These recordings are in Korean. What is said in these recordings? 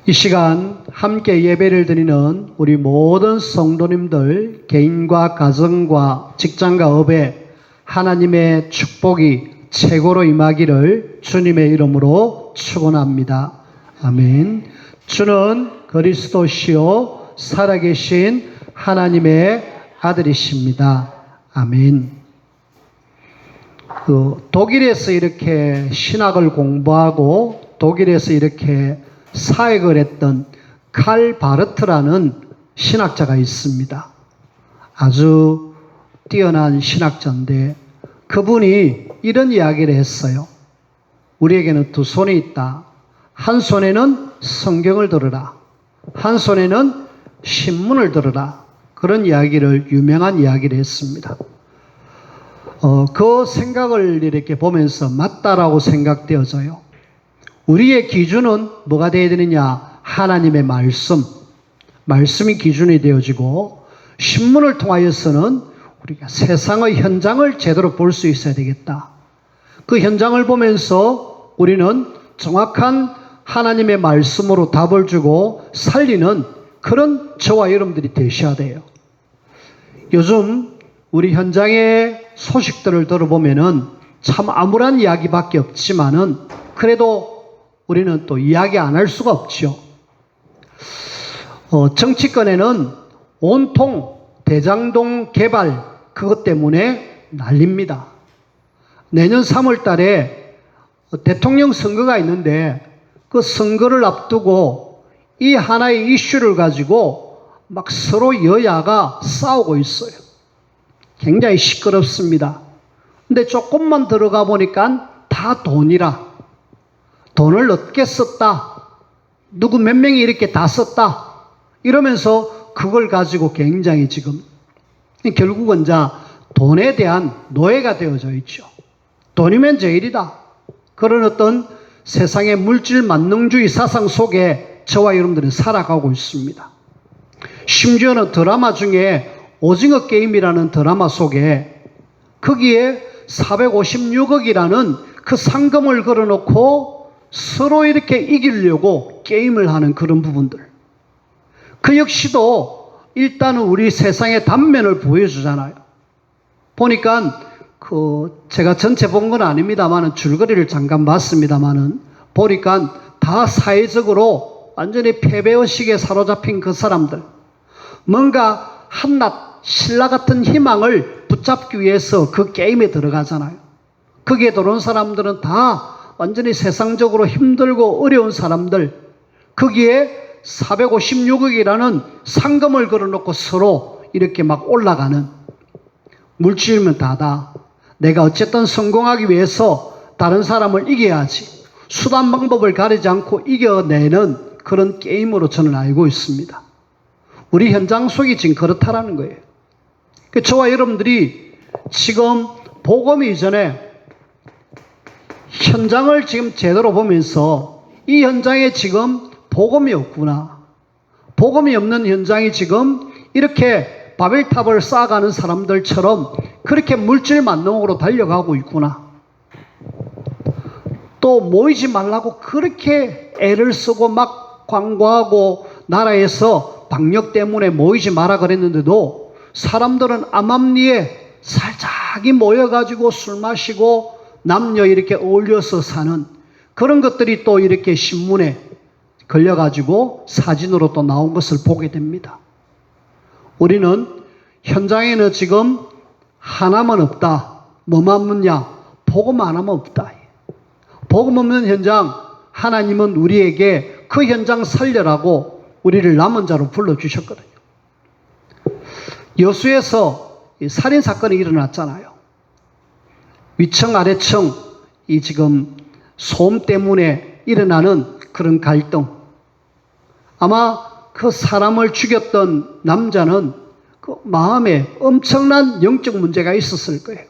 이 시간 함께 예배를 드리는 우리 모든 성도님들 개인과 가정과 직장과 업에 하나님의 축복이 최고로 임하기를 주님의 이름으로 축원합니다. 아멘. 주는 그리스도시요 살아계신 하나님의 아들이십니다. 아멘. 독일에서 이렇게 신학을 공부하고 독일에서 이렇게 사역을 했던 칼 바르트라는 신학자가 있습니다. 아주 뛰어난 신학자인데 그분이 이런 이야기를 했어요. 우리에게는 두 손이 있다. 한 손에는 성경을 들으라. 한 손에는 신문을 들으라. 그런 이야기를 유명한 이야기를 했습니다. 그 생각을 이렇게 보면서 맞다라고 생각되어져요. 우리의 기준은 뭐가 되어야 되느냐? 하나님의 말씀이 기준이 되어지고 신문을 통하여서는 우리가 세상의 현장을 제대로 볼 수 있어야 되겠다. 그 현장을 보면서 우리는 정확한 하나님의 말씀으로 답을 주고 살리는 그런 저와 여러분들이 되셔야 돼요. 요즘 우리 현장의 소식들을 들어보면은 참 암울한 이야기밖에 없지만은 그래도 우리는 또 이야기 안 할 수가 없죠. 정치권에는 온통 대장동 개발 그것 때문에 난립니다. 내년 3월 달에 대통령 선거가 있는데 그 선거를 앞두고 이 하나의 이슈를 가지고 막 서로 여야가 싸우고 있어요. 굉장히 시끄럽습니다. 근데 조금만 들어가 보니까 다 돈이라. 돈을 어떻게 썼다. 누구 몇 명이 이렇게 다 썼다. 이러면서 그걸 가지고 굉장히 지금 결국은 돈에 대한 노예가 되어져 있죠. 돈이면 제일이다. 그런 어떤 세상의 물질 만능주의 사상 속에 저와 여러분들은 살아가고 있습니다. 심지어는 드라마 중에 오징어 게임이라는 드라마 속에 거기에 456억이라는 그 상금을 걸어놓고 서로 이렇게 이기려고 게임을 하는 그런 부분들. 그 역시도 일단은 우리 세상의 단면을 보여주잖아요. 보니까 제가 전체 본 건 아닙니다만은 줄거리를 잠깐 봤습니다만은 보니까 다 사회적으로 완전히 패배의식에 사로잡힌 그 사람들. 뭔가 한낱 신라 같은 희망을 붙잡기 위해서 그 게임에 들어가잖아요. 거기에 들어온 사람들은 다 완전히 세상적으로 힘들고 어려운 사람들, 거기에 456억이라는 상금을 걸어놓고 서로 이렇게 막 올라가는, 물질이면 다다. 내가 어쨌든 성공하기 위해서 다른 사람을 이겨야지. 수단 방법을 가리지 않고 이겨내는 그런 게임으로 저는 알고 있습니다. 우리 현장 속이 지금 그렇다라는 거예요. 저와 여러분들이 지금 복음이 이전에 현장을 지금 제대로 보면서 이 현장에 지금 복음이 없구나. 복음이 없는 현장이 지금 이렇게 바벨탑을 쌓아가는 사람들처럼 그렇게 물질 만능으로 달려가고 있구나. 또 모이지 말라고 그렇게 애를 쓰고 막 광고하고 나라에서 방역 때문에 모이지 마라 그랬는데도 사람들은 암암리에 살짝이 모여가지고 술 마시고 남녀 이렇게 어울려서 사는 그런 것들이 또 이렇게 신문에 걸려가지고 사진으로 또 나온 것을 보게 됩니다. 우리는 현장에는 지금 하나만 없다. 뭐만 묻냐? 복음 하나만 없다. 복음 없는 현장, 하나님은 우리에게 그 현장 살려라고 우리를 남은 자로 불러주셨거든요. 여수에서 살인사건이 일어났잖아요. 위층 아래층 이 지금 소음 때문에 일어나는 그런 갈등. 아마 그 사람을 죽였던 남자는 그 마음에 엄청난 영적 문제가 있었을 거예요.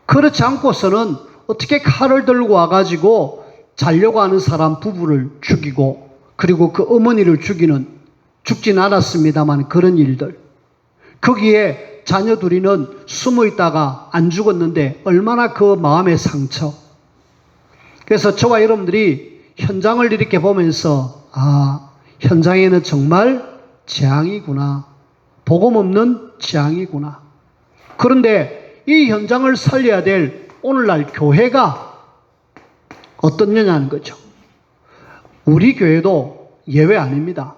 그렇지 않고서는 어떻게 칼을 들고 와가지고 자려고 하는 사람 부부를 죽이고 그리고 그 어머니를 죽진 않았습니다만 그런 일들. 거기에 자녀 둘이는 숨어 있다가 안 죽었는데 얼마나 그 마음의 상처. 그래서 저와 여러분들이 현장을 이렇게 보면서 아, 현장에는 정말 재앙이구나. 복음 없는 재앙이구나. 그런데 이 현장을 살려야 될 오늘날 교회가 어떻느냐는 거죠. 우리 교회도 예외 아닙니다.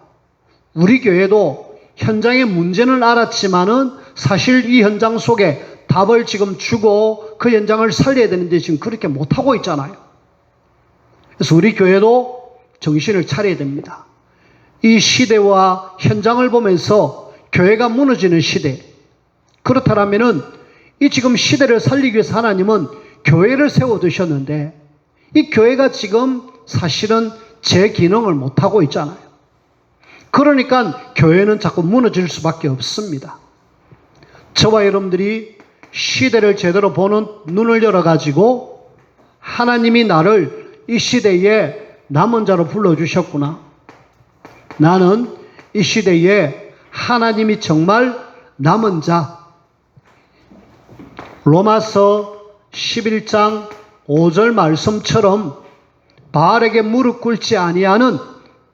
우리 교회도 현장의 문제는 알았지만은 사실 이 현장 속에 답을 지금 주고 그 현장을 살려야 되는데 지금 그렇게 못하고 있잖아요. 그래서 우리 교회도 정신을 차려야 됩니다. 이 시대와 현장을 보면서 교회가 무너지는 시대. 그렇다면은 이 지금 시대를 살리기 위해서 하나님은 교회를 세워두셨는데 이 교회가 지금 사실은 제 기능을 못하고 있잖아요. 그러니까 교회는 자꾸 무너질 수밖에 없습니다. 저와 여러분들이 시대를 제대로 보는 눈을 열어가지고 하나님이 나를 이 시대에 남은 자로 불러주셨구나. 나는 이 시대에 하나님이 정말 남은 자. 로마서 11장 5절 말씀처럼 바알에게 무릎 꿇지 아니하는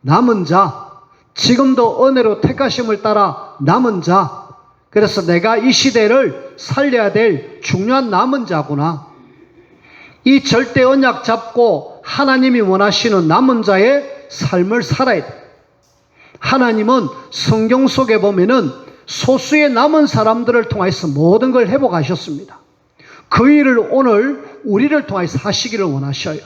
남은 자, 지금도 은혜로 택하심을 따라 남은 자. 그래서 내가 이 시대를 살려야 될 중요한 남은 자구나. 이 절대 언약 잡고 하나님이 원하시는 남은 자의 삶을 살아야 돼. 하나님은 성경 속에 보면은 소수의 남은 사람들을 통해서 모든 걸 회복하셨습니다. 그 일을 오늘 우리를 통해서 하시기를 원하셔요.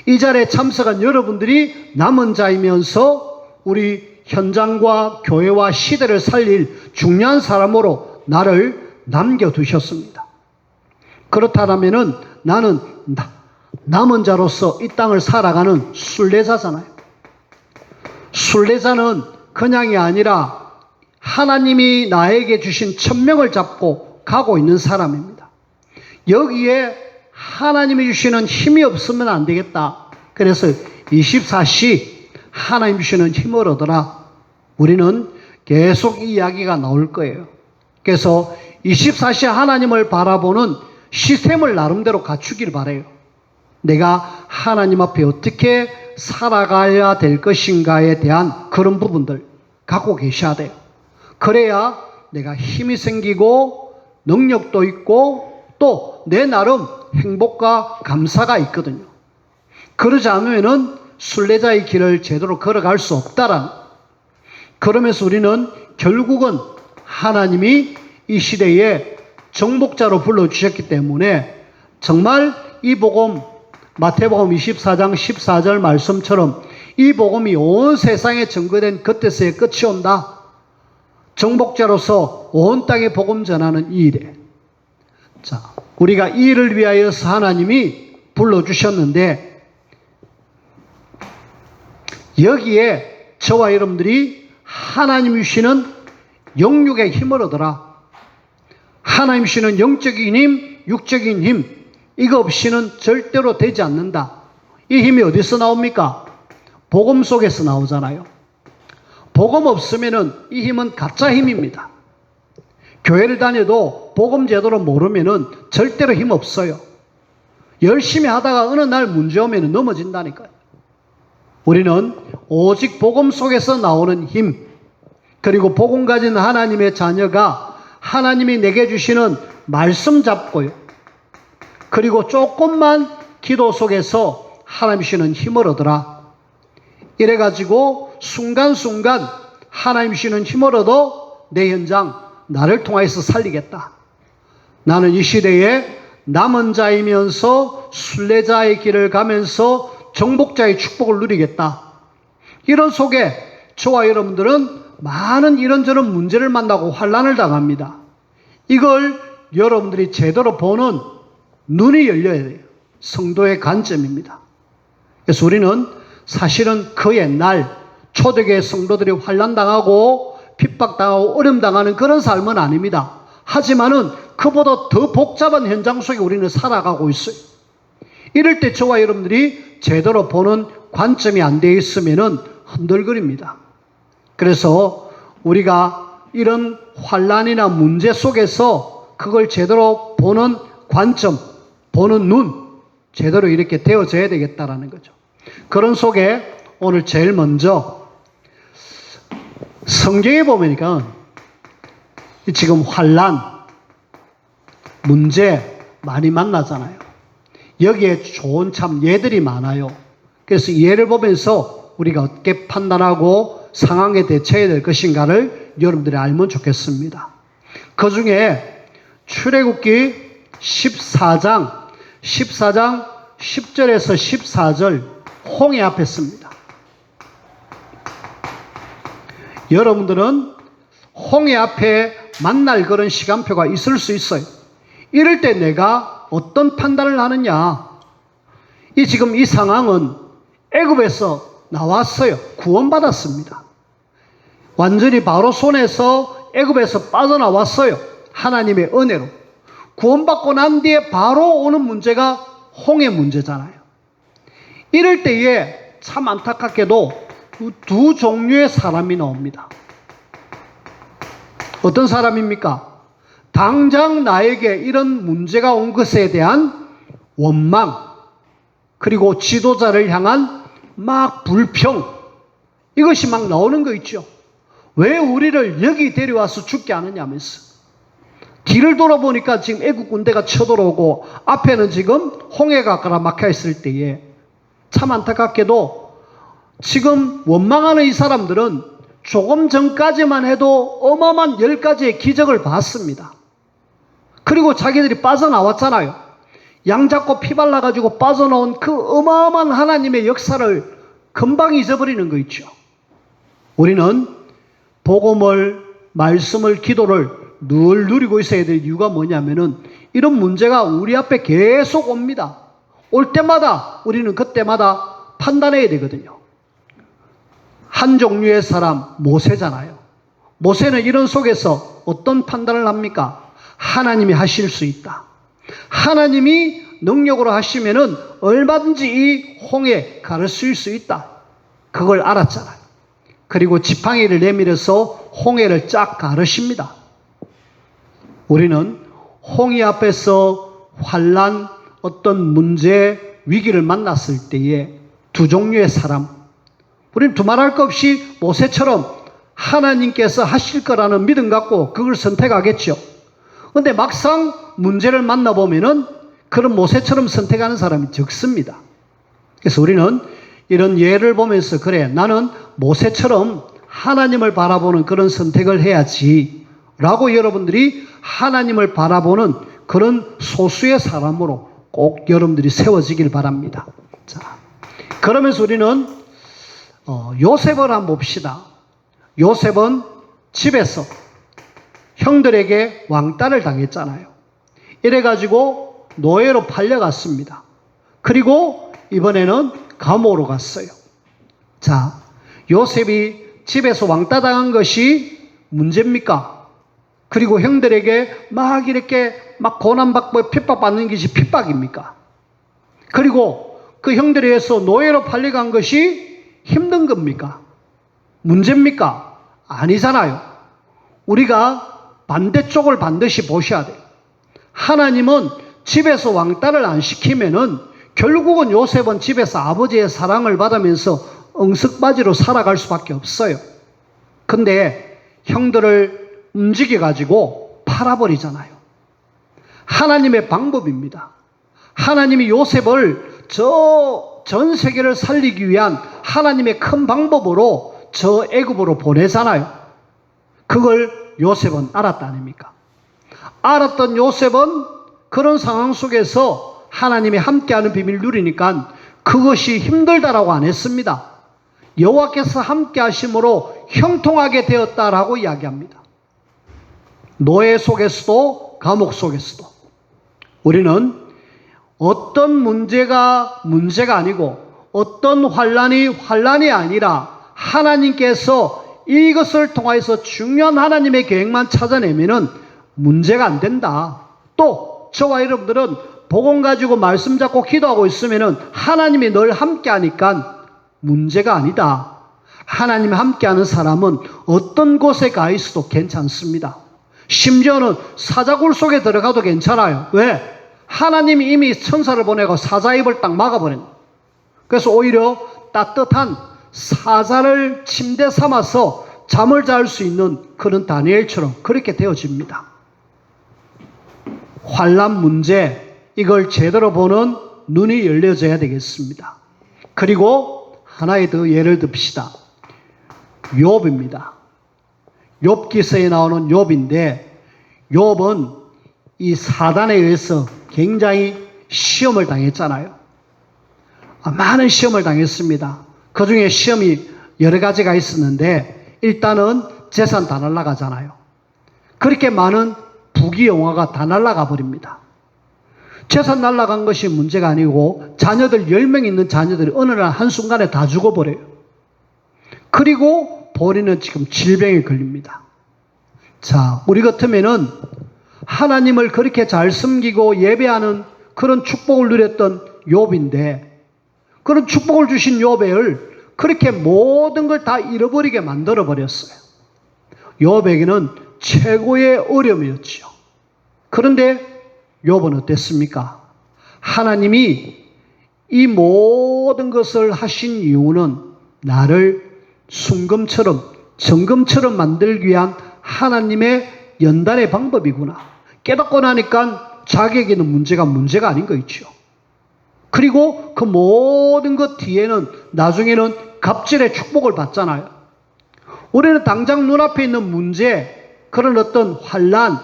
이 자리에 참석한 여러분들이 남은 자이면서 우리 현장과 교회와 시대를 살릴 중요한 사람으로 나를 남겨두셨습니다. 그렇다면은 나는 남은 자로서 이 땅을 살아가는 순례자잖아요. 순례자는 그냥이 아니라 하나님이 나에게 주신 천명을 잡고 가고 있는 사람입니다. 여기에 하나님이 주시는 힘이 없으면 안 되겠다. 그래서 24시 하나님 주시는 힘을 얻어라. 우리는 계속 이 이야기가 나올 거예요. 그래서 24시 하나님을 바라보는 시스템을 나름대로 갖추길 바라요. 내가 하나님 앞에 어떻게 살아가야 될 것인가에 대한 그런 부분들 갖고 계셔야 돼요. 그래야 내가 힘이 생기고 능력도 있고 또 내 나름 행복과 감사가 있거든요. 그러지 않으면은 순례자의 길을 제대로 걸어갈 수 없다라는. 그러면서 우리는 결국은 하나님이 이 시대에 정복자로 불러주셨기 때문에 정말 이 복음, 마태복음 24장 14절 말씀처럼 이 복음이 온 세상에 전거된 그때서야 끝이 온다. 정복자로서 온 땅에 복음 전하는 이 일에. 자, 우리가 이 일을 위하여서 하나님이 불러주셨는데 여기에 저와 여러분들이 하나님 주시는 영육의 힘을 얻어라. 하나님 주시는 영적인 힘, 육적인 힘, 이거 없이는 절대로 되지 않는다. 이 힘이 어디서 나옵니까? 복음 속에서 나오잖아요. 복음 없으면은 이 힘은 가짜 힘입니다. 교회를 다녀도 복음 제대로 모르면은 절대로 힘 없어요. 열심히 하다가 어느 날 문제 오면은 넘어진다니까요. 우리는 오직 복음 속에서 나오는 힘, 그리고 복음 가진 하나님의 자녀가 하나님이 내게 주시는 말씀 잡고요. 그리고 조금만 기도 속에서 하나님 주시는 힘을 얻어라. 이래가지고 순간순간 하나님 주시는 힘을 얻어 내 현장, 나를 통해서 살리겠다. 나는 이 시대에 남은 자이면서 순례자의 길을 가면서 정복자의 축복을 누리겠다. 이런 속에 저와 여러분들은 많은 이런저런 문제를 만나고 환난을 당합니다. 이걸 여러분들이 제대로 보는 눈이 열려야 돼요. 성도의 관점입니다. 그래서 우리는 사실은 그 옛날 초대교회 성도들이 환난당하고 핍박당하고 어려움당하는 그런 삶은 아닙니다. 하지만은 그보다 더 복잡한 현장 속에 우리는 살아가고 있어요. 이럴 때 저와 여러분들이 제대로 보는 관점이 안 되어 있으면은 흔들거립니다. 그래서 우리가 이런 환난이나 문제 속에서 그걸 제대로 보는 관점, 보는 눈, 제대로 이렇게 되어져야 되겠다라는 거죠. 그런 속에 오늘 제일 먼저 성경에 보니까 지금 환난, 문제 많이 만나잖아요. 여기에 좋은 참 예들이 많아요. 그래서 이 예를 보면서 우리가 어떻게 판단하고 상황에 대처해야 될 것인가를 여러분들이 알면 좋겠습니다. 그 중에 출애굽기 14장 10절에서 14절 홍해 앞에 씁니다. 여러분들은 홍해 앞에 만날 그런 시간표가 있을 수 있어요. 이럴 때 내가 어떤 판단을 하느냐. 지금 이 상황은 애굽에서 나왔어요. 구원받았습니다. 완전히 바로 손에서 애굽에서 빠져나왔어요. 하나님의 은혜로. 구원받고 난 뒤에 바로 오는 문제가 홍해 문제잖아요. 이럴 때에 참 안타깝게도 두 종류의 사람이 나옵니다. 어떤 사람입니까? 당장 나에게 이런 문제가 온 것에 대한 원망, 그리고 지도자를 향한 막 불평, 이것이 막 나오는 거 있죠. 왜 우리를 여기 데려와서 죽게 하느냐면서. 뒤를 돌아보니까 지금 애국 군대가 쳐들어오고 앞에는 지금 홍해가 가라막혀 있을 때에 참 안타깝게도 지금 원망하는 이 사람들은 조금 전까지만 해도 어마어마한 10가지의 기적을 봤습니다. 그리고 자기들이 빠져나왔잖아요. 양 잡고 피 발라가지고 빠져나온 그 어마어마한 하나님의 역사를 금방 잊어버리는 거 있죠. 우리는 복음을, 말씀을, 기도를 늘 누리고 있어야 될 이유가 뭐냐면은 이런 문제가 우리 앞에 계속 옵니다. 올 때마다 우리는 그때마다 판단해야 되거든요. 한 종류의 사람 모세잖아요. 모세는 이런 속에서 어떤 판단을 합니까? 하나님이 하실 수 있다. 하나님이 능력으로 하시면은 얼마든지 이 홍해 가르칠 수 있다. 그걸 알았잖아요. 그리고 지팡이를 내밀어서 홍해를 쫙 가르십니다. 우리는 홍해 앞에서 환난, 어떤 문제, 위기를 만났을 때에 두 종류의 사람, 우리는 두말할 것 없이 모세처럼 하나님께서 하실 거라는 믿음 갖고 그걸 선택하겠죠. 그런데 막상 문제를 만나보면은 그런 모세처럼 선택하는 사람이 적습니다. 그래서 우리는 이런 예를 보면서 그래, 나는 모세처럼 하나님을 바라보는 그런 선택을 해야지 라고 여러분들이 하나님을 바라보는 그런 소수의 사람으로 꼭 여러분들이 세워지길 바랍니다. 자, 그러면서 우리는 요셉을 한번 봅시다. 요셉은 집에서 형들에게 왕따를 당했잖아요. 이래가지고 노예로 팔려갔습니다. 그리고 이번에는 감옥으로 갔어요. 자, 요셉이 집에서 왕따 당한 것이 문제입니까? 그리고 형들에게 막 이렇게 막 고난받고 핍박받는 것이 핍박입니까? 그리고 그 형들에 의해서 노예로 팔려간 것이 힘든 겁니까? 문제입니까? 아니잖아요. 우리가 반대쪽을 반드시 보셔야 돼요. 하나님은 집에서 왕따를 안 시키면은 결국은 요셉은 집에서 아버지의 사랑을 받으면서 엉석바지로 살아갈 수밖에 없어요. 근데 형들을 움직여가지고 팔아버리잖아요. 하나님의 방법입니다. 하나님이 요셉을 전 세계를 살리기 위한 하나님의 큰 방법으로 저 애굽으로 보내잖아요. 그걸 요셉은 알았다 아닙니까? 알았던 요셉은 그런 상황 속에서 하나님이 함께하는 비밀을 누리니까 그것이 힘들다라고 안 했습니다. 여호와께서 함께하심으로 형통하게 되었다라고 이야기합니다. 노예 속에서도 감옥 속에서도 우리는 어떤 문제가 아니고 어떤 환난이 아니라 하나님께서 이것을 통하여서 중요한 하나님의 계획만 찾아내면은 문제가 안 된다. 또 저와 여러분들은 복음 가지고 말씀 잡고 기도하고 있으면은 하나님이 늘 함께 하니까 문제가 아니다. 하나님이 함께하는 사람은 어떤 곳에 가 있어도 괜찮습니다. 심지어는 사자굴 속에 들어가도 괜찮아요. 왜? 하나님이 이미 천사를 보내고 사자 입을 딱 막아버린. 그래서 오히려 따뜻한 사자를 침대 삼아서 잠을 잘 수 있는 그런 다니엘처럼 그렇게 되어집니다. 환난 문제, 이걸 제대로 보는 눈이 열려져야 되겠습니다. 그리고 하나의 더 예를 듭시다. 욥입니다. 욥기서에 나오는 욥인데, 욥은 이 사단에 의해서 굉장히 시험을 당했잖아요. 많은 시험을 당했습니다. 그 중에 시험이 여러 가지가 있었는데, 일단은 재산 다 날아가잖아요. 그렇게 많은 부귀영화가 다 날아가 버립니다. 재산 날아간 것이 문제가 아니고 자녀들 10명 있는 자녀들이 어느 날 한순간에 다 죽어버려요. 그리고 본인은 지금 질병에 걸립니다. 자, 우리 같으면은 하나님을 그렇게 잘 섬기고 예배하는 그런 축복을 누렸던 욥인데, 그런 축복을 주신 욥을 그렇게 모든 걸 다 잃어버리게 만들어 버렸어요. 욥에게는 최고의 어려움이었죠. 그런데 욥은 어땠습니까? 하나님이 이 모든 것을 하신 이유는 나를 순금처럼 정금처럼 만들기 위한 하나님의 연단의 방법이구나 깨닫고 나니까 자기에게는 문제가 아닌 거 있죠. 그리고 그 모든 것 뒤에는 나중에는 갑절의 축복을 받잖아요. 우리는 당장 눈앞에 있는 문제, 그런 어떤 환난,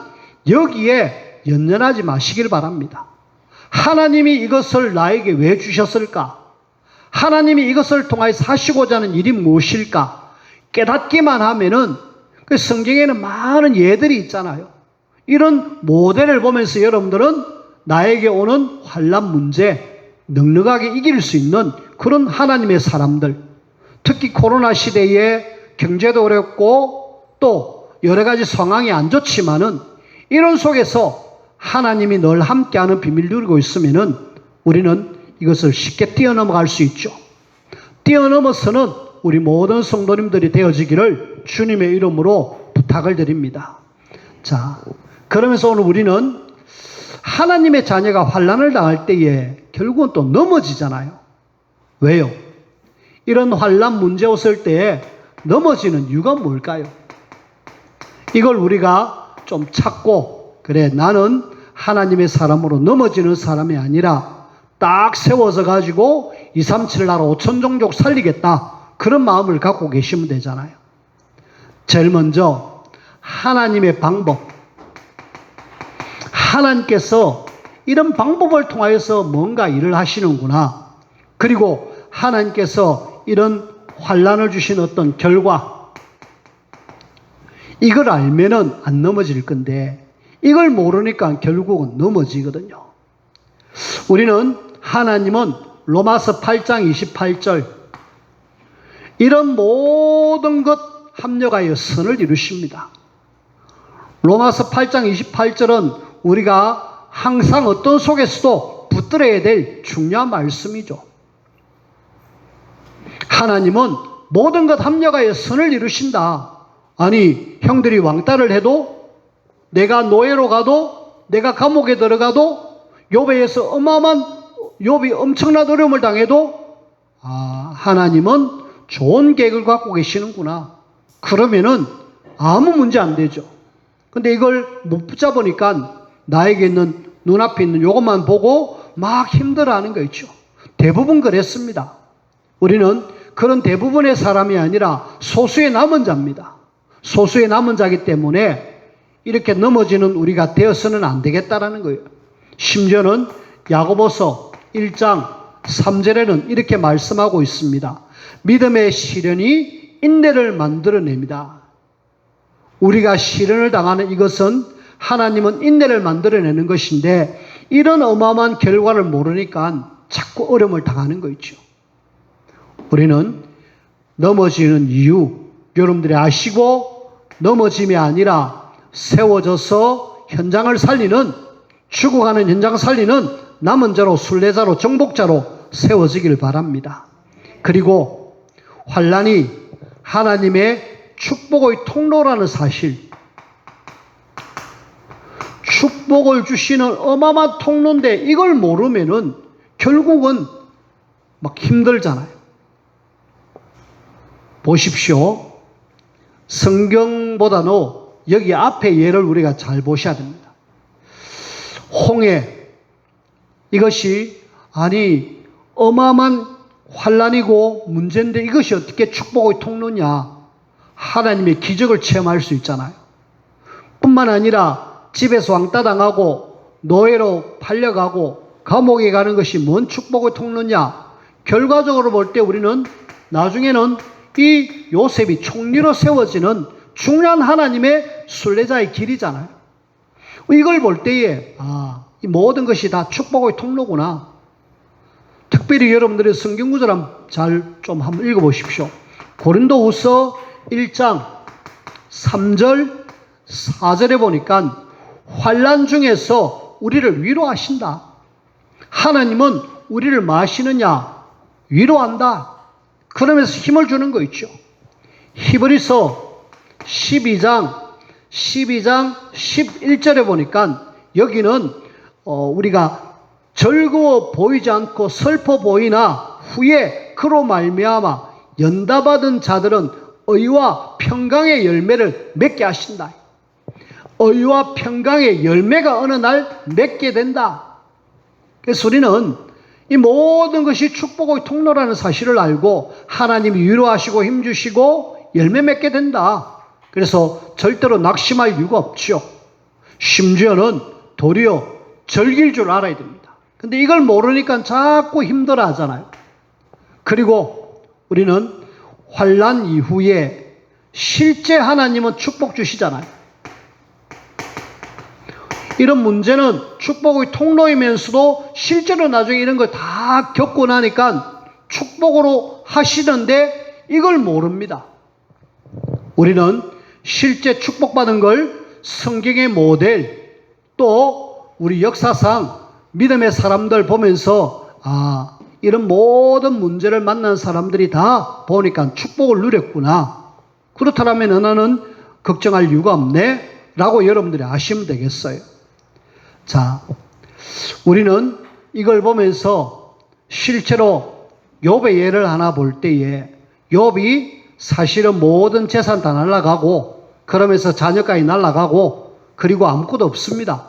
여기에 연연하지 마시길 바랍니다. 하나님이 이것을 나에게 왜 주셨을까? 하나님이 이것을 통하여서 하시고자 하는 일이 무엇일까? 깨닫기만 하면은, 그 성경에는 많은 예들이 있잖아요. 이런 모델을 보면서 여러분들은 나에게 오는 환난 문제 넉넉하게 이길 수 있는 그런 하나님의 사람들, 특히 코로나 시대에 경제도 어렵고 또 여러 가지 상황이 안 좋지만은 이런 속에서 하나님이 늘 함께하는 비밀을 누리고 있으면은 우리는 이것을 쉽게 뛰어넘어갈 수 있죠. 뛰어넘어서는 우리 모든 성도님들이 되어지기를 주님의 이름으로 부탁을 드립니다. 자, 그러면서 오늘 우리는 하나님의 자녀가 환난을 당할 때에 결국은 또 넘어지잖아요. 왜요? 이런 환난 문제 없을 때에 넘어지는 이유가 뭘까요? 이걸 우리가 좀 찾고, 그래, 나는 하나님의 사람으로 넘어지는 사람이 아니라 딱 세워져 가지고 237 나라 5천 종족 살리겠다, 그런 마음을 갖고 계시면 되잖아요. 제일 먼저 하나님의 방법, 하나님께서 이런 방법을 통하여서 뭔가 일을 하시는구나, 그리고 하나님께서 이런 환난을 주신 어떤 결과, 이걸 알면은 안 넘어질 건데 이걸 모르니까 결국은 넘어지거든요. 우리는 하나님은 로마서 8장 28절 이런 모든 것 합력하여 선을 이루십니다. 로마서 8장 28절은 우리가 항상 어떤 속에서도 붙들어야 될 중요한 말씀이죠. 하나님은 모든 것 합력하여 선을 이루신다. 아니, 형들이 왕따를 해도, 내가 노예로 가도, 내가 감옥에 들어가도, 욥이 엄청난 어려움을 당해도 하나님은 좋은 계획을 갖고 계시는구나. 그러면은 아무 문제 안 되죠. 근데 이걸 못 붙잡으니까 나에게 있는, 눈앞에 있는 이것만 보고 막 힘들어하는 거 있죠. 대부분 그랬습니다. 우리는 그런 대부분의 사람이 아니라 소수의 남은 자입니다. 소수의 남은 자이기 때문에 이렇게 넘어지는 우리가 되어서는 안 되겠다라는 거예요. 심지어는 야고보서 1장 3절에는 이렇게 말씀하고 있습니다. 믿음의 시련이 인내를 만들어냅니다. 우리가 시련을 당하는 이것은 하나님은 인내를 만들어내는 것인데, 이런 어마어마한 결과를 모르니까 자꾸 어려움을 당하는 거 있죠. 우리는 넘어지는 이유, 여러분들이 아시고, 넘어짐이 아니라 세워져서 현장을 살리는, 죽어가는 현장을 살리는 남은 자로, 순례자로, 정복자로 세워지길 바랍니다. 그리고 환난이 하나님의 축복의 통로라는 사실, 축복을 주시는 어마어마한 통로인데 이걸 모르면은 결국은 막 힘들잖아요. 보십시오. 성경보다는 여기 앞에 예를 우리가 잘 보셔야 됩니다. 홍해, 이것이 어마어마한 환란이고 문제인데 이것이 어떻게 축복의 통로냐? 하나님의 기적을 체험할 수 있잖아요. 뿐만 아니라 집에서 왕따 당하고 노예로 팔려가고 감옥에 가는 것이 뭔 축복의 통로냐? 결과적으로 볼 때 우리는 나중에는 이 요셉이 총리로 세워지는 중요한 하나님의 순례자의 길이잖아요. 이걸 볼 때에 이 모든 것이 다 축복의 통로구나. 특별히 여러분들의 성경 구절 좀 한번 읽어보십시오. 고린도후서 1장 3절 4절에 보니까 환난 중에서 우리를 위로하신다. 하나님은 우리를 뭐 하시느냐? 위로한다. 그러면서 힘을 주는 거 있죠. 히브리서 12장 11절에 보니까 여기는 우리가 즐거워 보이지 않고 슬퍼 보이나 후에 그로 말미암아 연다받은 자들은 의와 평강의 열매를 맺게 하신다. 의와 평강의 열매가 어느 날 맺게 된다. 그래서 우리는 이 모든 것이 축복의 통로라는 사실을 알고 하나님이 위로하시고 힘주시고 열매 맺게 된다. 그래서 절대로 낙심할 이유가 없죠. 심지어는 도리어 즐길 줄 알아야 됩니다. 근데 이걸 모르니까 자꾸 힘들어 하잖아요. 그리고 우리는 환난 이후에 실제 하나님은 축복 주시잖아요. 이런 문제는 축복의 통로이면서도 실제로 나중에 이런 걸 다 겪고 나니까 축복으로 하시는데 이걸 모릅니다. 우리는 실제 축복받은 걸 성경의 모델 또 우리 역사상 믿음의 사람들 보면서 이런 모든 문제를 만난 사람들이 다 보니까 축복을 누렸구나. 그렇다면 나는 걱정할 이유가 없네 라고 여러분들이 아시면 되겠어요. 자, 우리는 이걸 보면서 실제로 욥의 예를 하나 볼 때에 욥이 사실은 모든 재산 다 날아가고 그러면서 자녀까지 날아가고 그리고 아무것도 없습니다.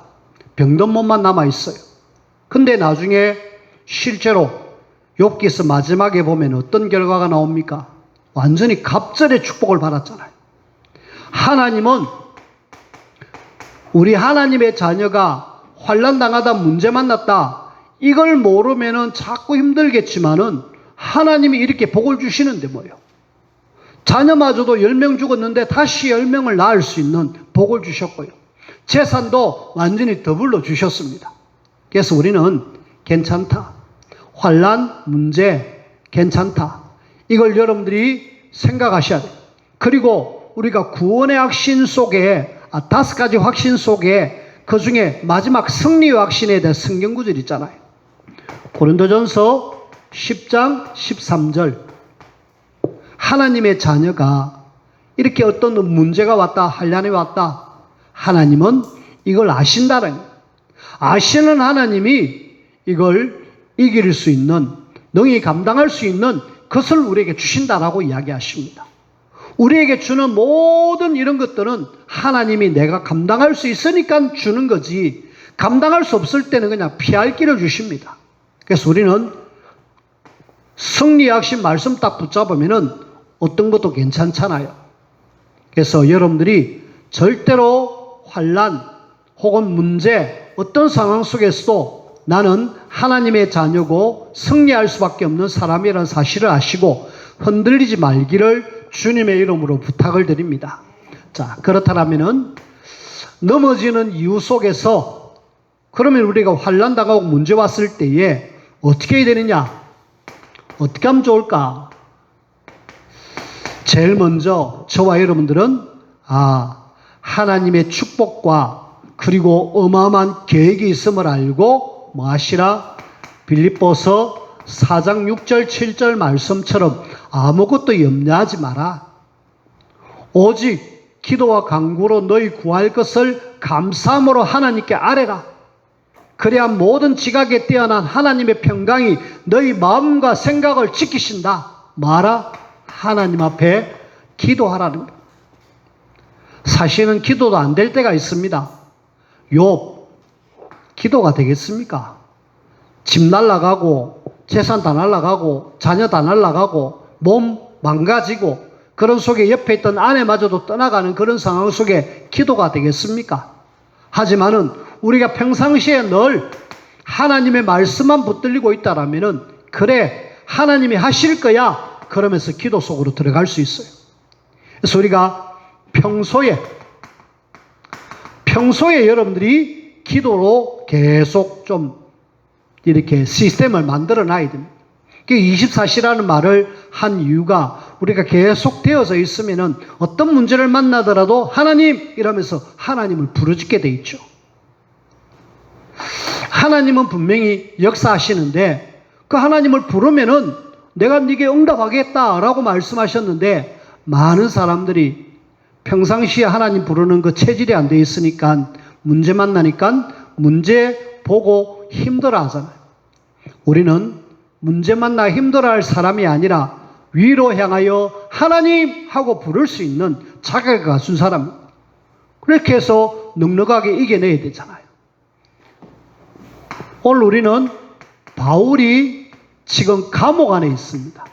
병든 몸만 남아있어요. 근데 나중에 실제로 욥기서 마지막에 보면 어떤 결과가 나옵니까? 완전히 갑절의 축복을 받았잖아요. 하나님은 우리 하나님의 자녀가 환난당하다 문제 만났다 이걸 모르면은 자꾸 힘들겠지만은 하나님이 이렇게 복을 주시는데 뭐예요? 자녀마저도 10명 죽었는데 다시 10명을 낳을 수 있는 복을 주셨고요. 재산도 완전히 더블로 주셨습니다. 그래서 우리는 괜찮다. 환난 문제 괜찮다. 이걸 여러분들이 생각하셔야 돼요. 그리고 우리가 구원의 확신 속에 5가지 확신 속에 그 중에 마지막 승리의 확신에 대한 성경 구절이 있잖아요. 고린도전서 10장 13절 하나님의 자녀가 이렇게 어떤 문제가 왔다 환난이 왔다 하나님은 이걸 아신다는 거예요. 아시는 하나님이 이걸 이길 수 있는 능히 감당할 수 있는 것을 우리에게 주신다라고 이야기하십니다. 우리에게 주는 모든 이런 것들은 하나님이 내가 감당할 수 있으니까 주는 거지 감당할 수 없을 때는 그냥 피할 길을 주십니다. 그래서 우리는 승리의 확신 말씀 딱 붙잡으면은 어떤 것도 괜찮잖아요. 그래서 여러분들이 절대로 환난 혹은 문제 어떤 상황 속에서도 나는 하나님의 자녀고 승리할 수밖에 없는 사람이라는 사실을 아시고 흔들리지 말기를 주님의 이름으로 부탁을 드립니다. 자, 그렇다면은 넘어지는 이유 속에서 그러면 우리가 환난 당하고 문제 왔을 때에 어떻게 해야 되느냐? 어떻게 하면 좋을까? 제일 먼저 저와 여러분들은 하나님의 축복과 그리고 어마어마한 계획이 있음을 알고 뭐 하시라? 빌립보서 4장 6절 7절 말씀처럼 아무것도 염려하지 마라. 오직 기도와 간구로 너희 구할 것을 감사함으로 하나님께 아뢰라. 그래야 모든 지각에 뛰어난 하나님의 평강이 너희 마음과 생각을 지키신다. 뭐하라? 하나님 앞에 기도하라는 거예요. 사실은 기도도 안 될 때가 있습니다. 욥, 기도가 되겠습니까? 집 날라가고 재산 다 날라가고 자녀 다 날라가고 몸 망가지고 그런 속에 옆에 있던 아내마저도 떠나가는 그런 상황 속에 기도가 되겠습니까? 하지만은 우리가 평상시에 늘 하나님의 말씀만 붙들리고 있다라면은 그래 하나님이 하실 거야 그러면서 기도 속으로 들어갈 수 있어요. 그래서 우리가 평소에 여러분들이 기도로 계속 좀 이렇게 시스템을 만들어 놔야 됩니다. 24시라는 말을 한 이유가 우리가 계속 되어져 있으면은 어떤 문제를 만나더라도 하나님 이러면서 하나님을 부르짖게 돼 있죠. 하나님은 분명히 역사하시는데 그 하나님을 부르면은 내가 네게 응답하겠다라고 말씀하셨는데 많은 사람들이 평상시에 하나님 부르는 그 체질이 안 돼 있으니까 문제 만나니까 문제 보고 힘들어 하잖아요. 우리는 문제 만나 힘들어할 사람이 아니라 위로 향하여 하나님 하고 부를 수 있는 자격을 갖춘 사람. 그렇게 해서 넉넉하게 이겨내야 되잖아요. 오늘 우리는 바울이 지금 감옥 안에 있습니다.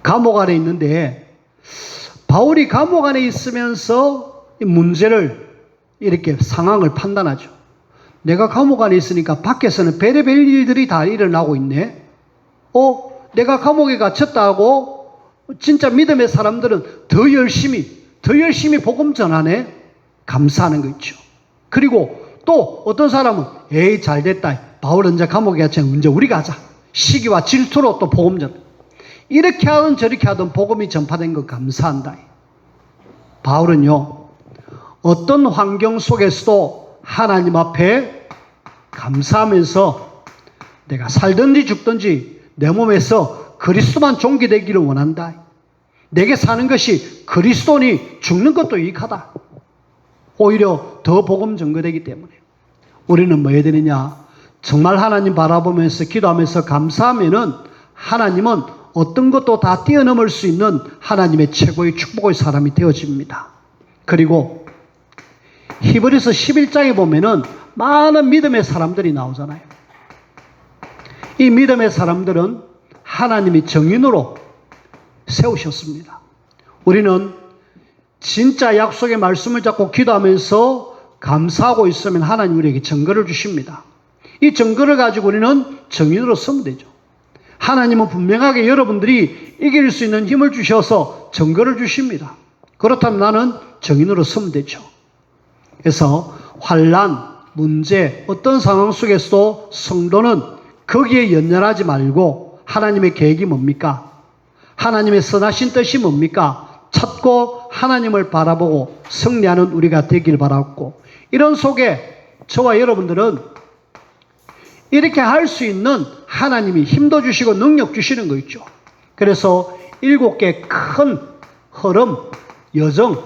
감옥 안에 있는데 바울이 감옥 안에 있으면서 이 문제를 이렇게 상황을 판단하죠. 내가 감옥 안에 있으니까 밖에서는 별의별 일들이 다 일어나고 있네. 내가 감옥에 갇혔다 하고 진짜 믿음의 사람들은 더 열심히 복음 전하네. 감사하는 거 있죠. 그리고 또 어떤 사람은 에이 잘됐다. 바울 이제 감옥에 갇혔으면 이제 우리가 하자. 시기와 질투로 또 복음 전. 이렇게 하든 저렇게 하든 복음이 전파된 거 감사한다. 바울은요. 어떤 환경 속에서도 하나님 앞에 감사하면서 내가 살든지 죽든지 내 몸에서 그리스도만 존귀되기를 원한다. 내게 사는 것이 그리스도니 죽는 것도 유익하다. 오히려 더 복음 전거되기 때문에 우리는 뭐 해야 되느냐. 정말 하나님 바라보면서 기도하면서 감사하면은 하나님은 어떤 것도 다 뛰어넘을 수 있는 하나님의 최고의 축복의 사람이 되어집니다. 그리고 히브리서 11장에 보면은 많은 믿음의 사람들이 나오잖아요. 이 믿음의 사람들은 하나님이 정인으로 세우셨습니다. 우리는 진짜 약속의 말씀을 잡고 기도하면서 감사하고 있으면 하나님 우리에게 증거를 주십니다. 이 증거를 가지고 우리는 정인으로 서면 되죠. 하나님은 분명하게 여러분들이 이길 수 있는 힘을 주셔서 증거를 주십니다. 그렇다면 나는 정인으로 서면 되죠. 그래서 환난, 문제, 어떤 상황 속에서도 성도는 거기에 연연하지 말고 하나님의 계획이 뭡니까? 하나님의 선하신 뜻이 뭡니까? 찾고 하나님을 바라보고 승리하는 우리가 되길 바랐고 이런 속에 저와 여러분들은 이렇게 할 수 있는 하나님이 힘도 주시고 능력 주시는 거 있죠. 그래서 7개 큰 흐름, 여정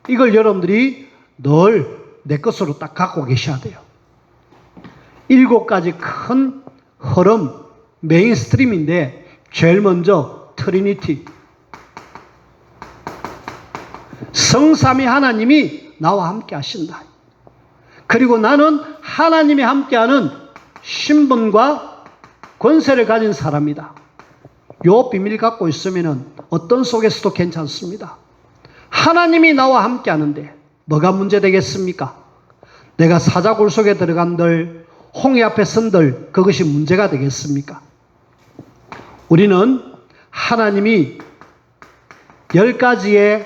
이걸 여러분들이 늘 내 것으로 딱 갖고 계셔야 돼요. 7가지 큰 흐름, 메인스트림인데 제일 먼저 트리니티. 성삼위 하나님이 나와 함께 하신다. 그리고 나는 하나님이 함께하는 신분과 권세를 가진 사람이다. 요 비밀 갖고 있으면 어떤 속에서도 괜찮습니다. 하나님이 나와 함께 하는데 뭐가 문제 되겠습니까? 내가 사자굴 속에 들어간들 홍해 앞에 선들 그것이 문제가 되겠습니까? 우리는 하나님이 10가지의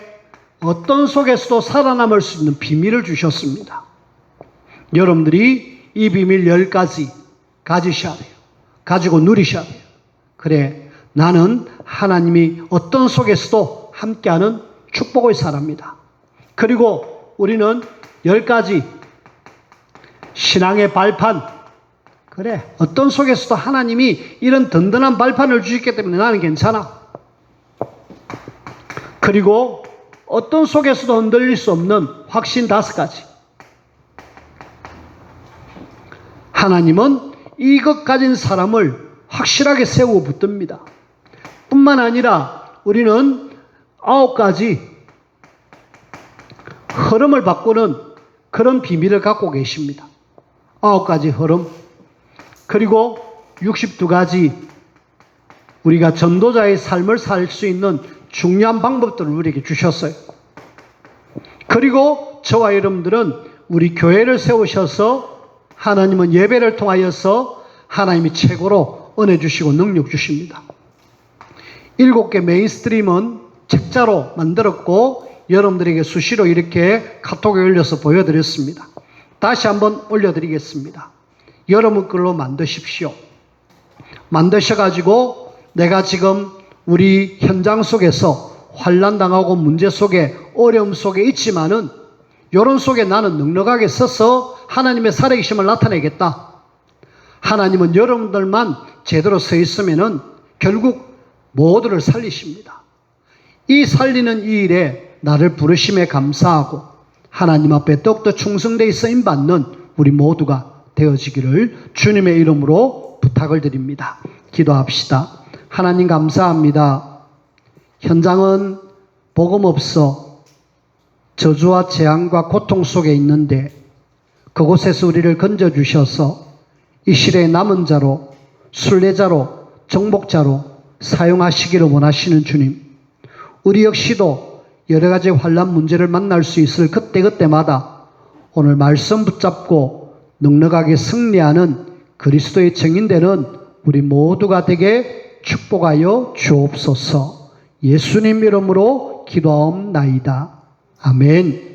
어떤 속에서도 살아남을 수 있는 비밀을 주셨습니다. 여러분들이 이 비밀 10가지 가지셔야 돼요. 가지고 누리셔야 돼요. 그래, 나는 하나님이 어떤 속에서도 함께하는 축복의 사람이다. 그리고 우리는 10가지 신앙의 발판. 그래, 어떤 속에서도 하나님이 이런 든든한 발판을 주셨기 때문에 나는 괜찮아. 그리고 어떤 속에서도 흔들릴 수 없는 확신 5가지. 하나님은 이것 가진 사람을 확실하게 세우고 붙듭니다. 뿐만 아니라 우리는 9가지 흐름을 바꾸는 그런 비밀을 갖고 계십니다. 9가지 흐름. 그리고 62가지 우리가 전도자의 삶을 살 수 있는 중요한 방법들을 우리에게 주셨어요. 그리고 저와 여러분들은 우리 교회를 세우셔서 하나님은 예배를 통하여서 하나님이 최고로 은혜 주시고 능력 주십니다. 7개 메인스트림은 책자로 만들었고 여러분들에게 수시로 이렇게 카톡에 올려서 보여드렸습니다. 다시 한번 올려드리겠습니다. 여러분 걸로 만드십시오. 만드셔가지고 내가 지금 우리 현장 속에서 환난당하고 문제 속에 어려움 속에 있지만은 이런 속에 나는 넉넉하게 서서 하나님의 살아계심을 나타내겠다. 하나님은 여러분들만 제대로 서 있으면은 결국 모두를 살리십니다. 이 살리는 이 일에 나를 부르심에 감사하고 하나님 앞에 더욱더 충성되어 쓰임받는 우리 모두가 되어지기를 주님의 이름으로 부탁을 드립니다. 기도합시다. 하나님 감사합니다. 현장은 복음 없어 저주와 재앙과 고통 속에 있는데 그곳에서 우리를 건져주셔서 이 시대의 남은 자로 순례자로 정복자로 사용하시기를 원하시는 주님, 우리 역시도 여러 가지 환난 문제를 만날 수 있을 그때그때마다 오늘 말씀 붙잡고 넉넉하게 승리하는 그리스도의 증인되는 우리 모두가 되게 축복하여 주옵소서. 예수님 이름으로 기도하옵나이다. 아멘.